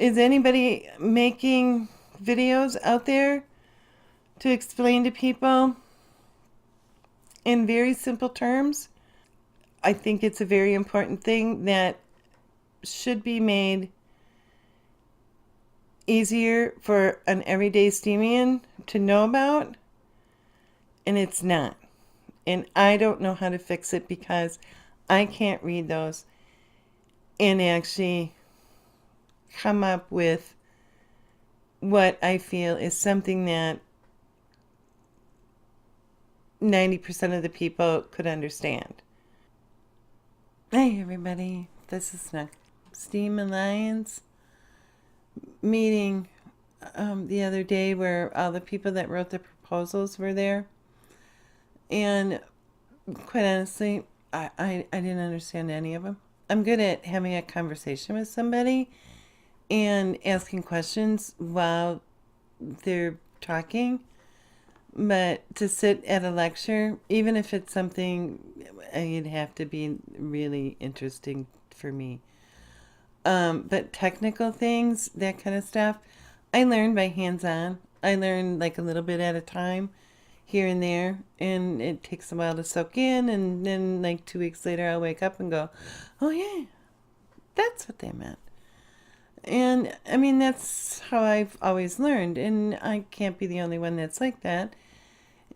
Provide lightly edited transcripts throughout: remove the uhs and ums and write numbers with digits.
Is anybody making videos out there to explain to people in very simple terms? I think it's a very important thing that should be made easier for an everyday Steemian to know about, and it's not. And I don't know how to fix it because I can't read those and actually come up with what I feel is something that 90% of the people could understand. Hey everybody, this is Snook. Steem Alliance meeting the other day where all the people that wrote the proposals were there. And quite honestly, I didn't understand any of them. I'm good at having a conversation with somebody and asking questions while they're talking. But to sit at a lecture, even if it's something, it'd have to be really interesting for me. But technical things, that kind of stuff, I learn by hands-on. I learn like a little bit at a time here and there, and it takes a while to soak in, and then like 2 weeks later I'll wake up and go, oh yeah, that's what they meant. And I mean, that's how I've always learned, and I can't be the only one that's like that.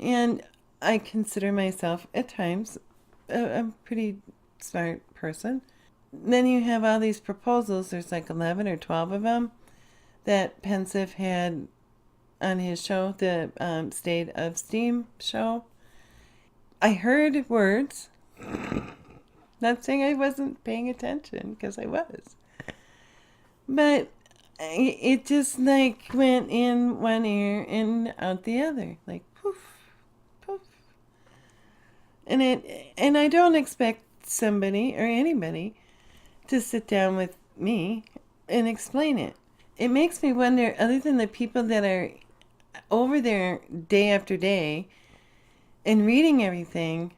And I consider myself at times a pretty smart person. Then you have all these proposals, there's like 11 or 12 of them that Pensive had on his show, the State of Steam show. I heard words, not saying I wasn't paying attention, because I was. But it just like went in one ear and out the other, like poof, poof. And I don't expect somebody or anybody to sit down with me and explain it. It makes me wonder, other than the people that are over there day after day and reading everything,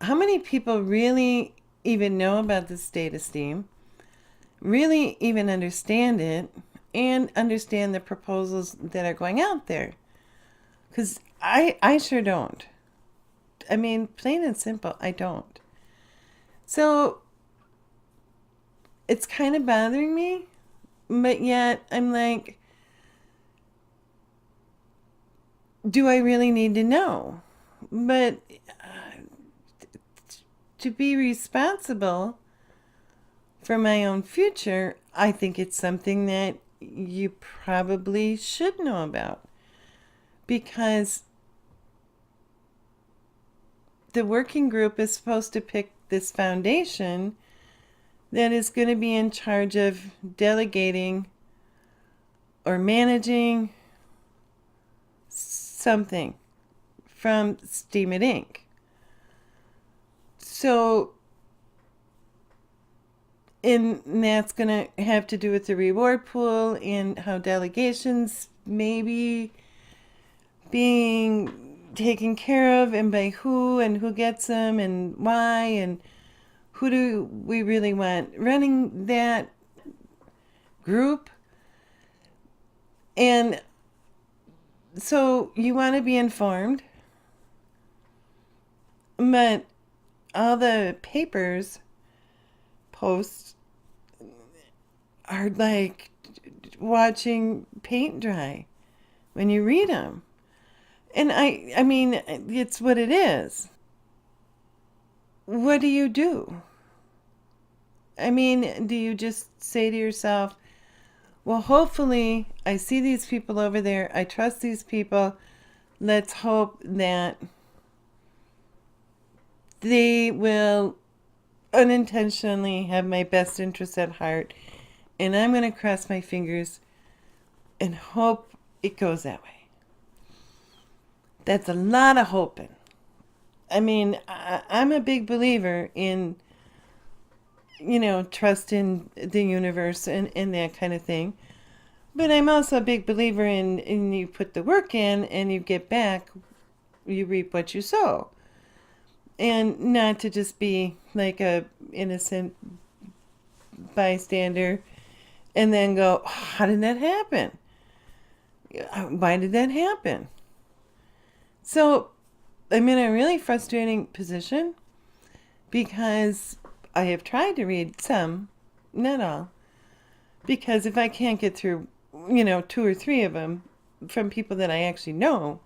how many people really even know about the state of Steem, really even understand it, and understand the proposals that are going out there? Because I sure don't. I mean, plain and simple, I don't. So it's kind of bothering me, but yet I'm like, do I really need to know? But to be responsible for my own future, I think it's something that you probably should know about, because the working group is supposed to pick this foundation that is going to be in charge of delegating or managing something from Steem It Inc. So, and that's going to have to do with the reward pool and how delegations may be being taken care of, and by who, and who gets them, and why, and who do we really want running that group. And so you want to be informed, but all the papers posts are like watching paint dry when you read them. And I mean, it's what it is. What do you do? I mean, do you just say to yourself, well, hopefully I see these people over there, I trust these people, let's hope that they will unintentionally have my best interest at heart, and I'm going to cross my fingers and hope it goes that way. That's a lot of hoping. I mean, I'm a big believer in, trust in the universe and that kind of thing. But I'm also a big believer in you put the work in and you get back, you reap what you sow. And not to just be like a innocent bystander and then go, how did that happen? Why did that happen? So I'm in a really frustrating position because I have tried to read some, not all, because if I can't get through, 2 or 3 of them from people that I actually know,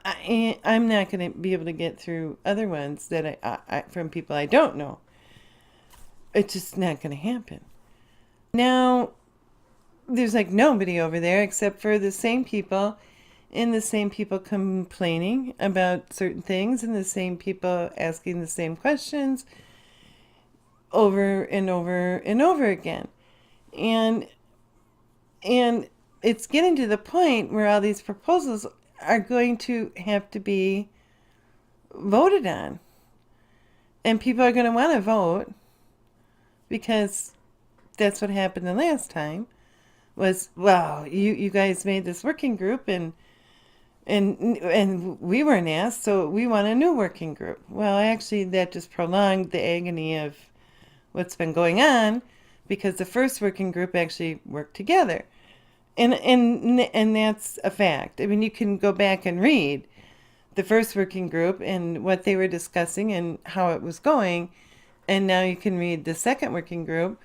I'm not going to be able to get through other ones that I from people I don't know. It's just not going to happen. Now, there's like nobody over there except for the same people, and the same people complaining about certain things, and the same people asking the same questions over and over and over again. And it's getting to the point where all these proposals are going to have to be voted on. And people are going to want to vote because that's what happened the last time was, well, you guys made this working group and we weren't asked, so we want a new working group. Well, actually, that just prolonged the agony of what's been going on because the first working group actually worked together. And that's a fact. I mean, you can go back and read the first working group and what they were discussing and how it was going. And now you can read the second working group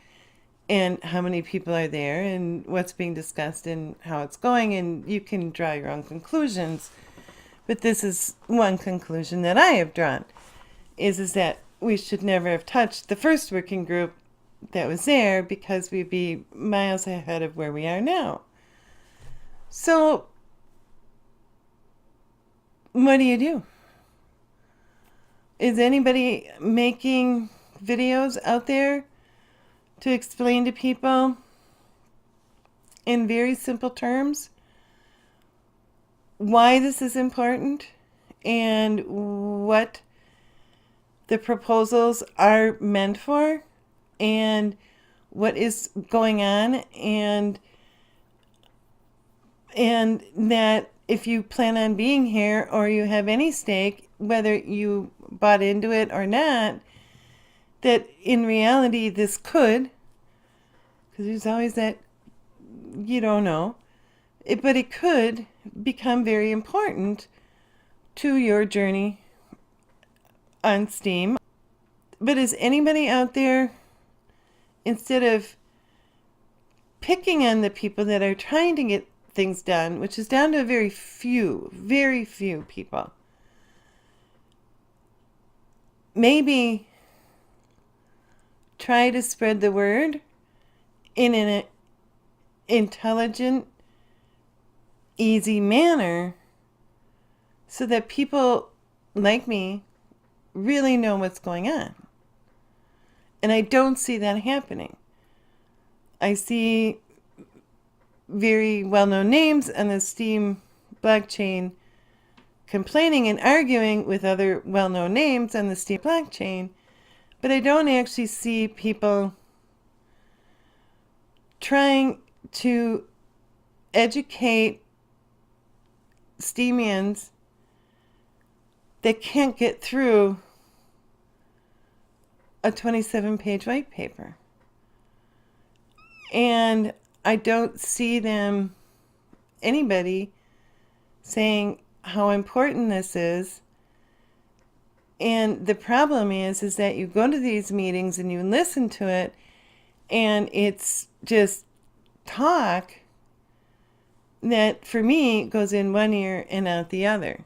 and how many people are there and what's being discussed and how it's going. And you can draw your own conclusions. But this is one conclusion that I have drawn, is that we should never have touched the first working group that was there because we'd be miles ahead of where we are now. So, what do you do? Is anybody making videos out there to explain to people in very simple terms why this is important and what the proposals are meant for and what is going on, and that if you plan on being here or you have any stake, whether you bought into it or not, that in reality this could, because there's always that you don't know, but it could become very important to your journey on Steem. But is anybody out there, instead of picking on the people that are trying to get things done, which is down to a very few people, maybe try to spread the word in an intelligent, easy manner so that people like me really know what's going on. And I don't see that happening. I see very well-known names on the Steem blockchain complaining and arguing with other well-known names on the Steem blockchain, but I don't actually see people trying to educate Steemians that can't get through a 27-page white paper. And I don't see anybody saying how important this is. And the problem is that you go to these meetings and you listen to it, and it's just talk that, for me, goes in one ear and out the other.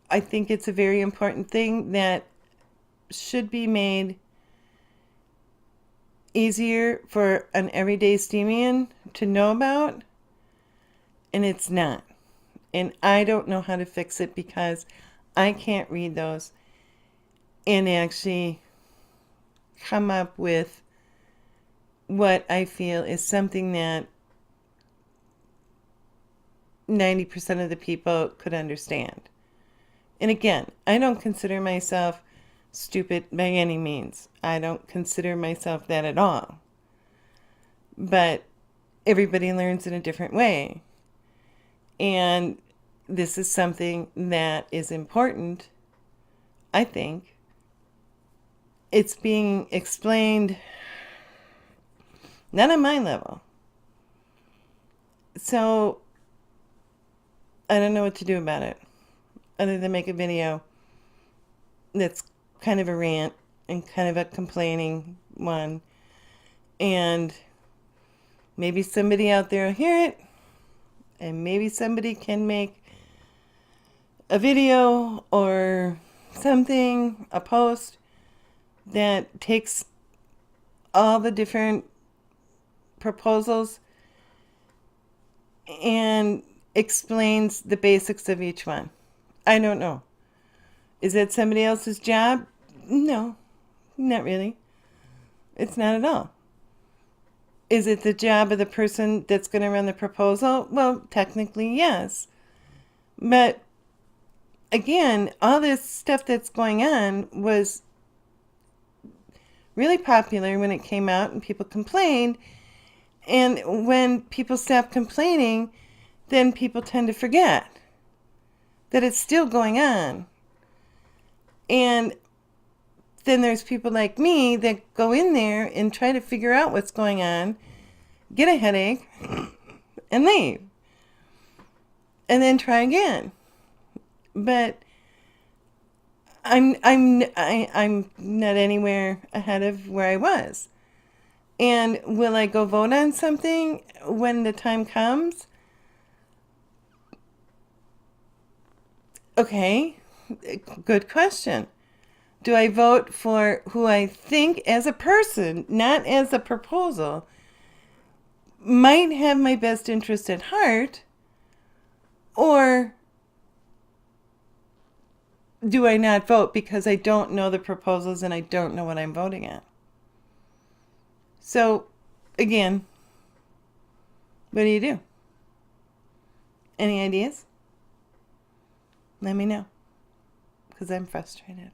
I think it's a very important thing that should be made easier for an everyday Steemian to know about, and it's not. And I don't know how to fix it because I can't read those and actually come up with what I feel is something that 90% of the people could understand. And again, I don't consider myself stupid by any means. I don't consider myself that at all. But everybody learns in a different way. And this is something that is important, I think. It's being explained Not on my level. So I don't know what to do about it other than make a video that's kind of a rant and kind of a complaining one. And maybe somebody out there will hear it, and maybe somebody can make a video or something, a post that takes all the different proposals and explains the basics of each one. I don't know. Is that somebody else's job? No, not really. It's not at all. Is it the job of the person that's going to run the proposal? Well, technically, yes. But again, all this stuff that's going on was really popular when it came out and people complained. And when people stop complaining, then people tend to forget that it's still going on. And then there's people like me that go in there and try to figure out what's going on, get a headache, and leave. And then try again. But I'm not anywhere ahead of where I was. And will I go vote on something when the time comes? Okay, good question. Do I vote for who I think as a person, not as a proposal, might have my best interest at heart? Or do I not vote because I don't know the proposals and I don't know what I'm voting on? So, again, what do you do? Any ideas? Let me know, because I'm frustrated.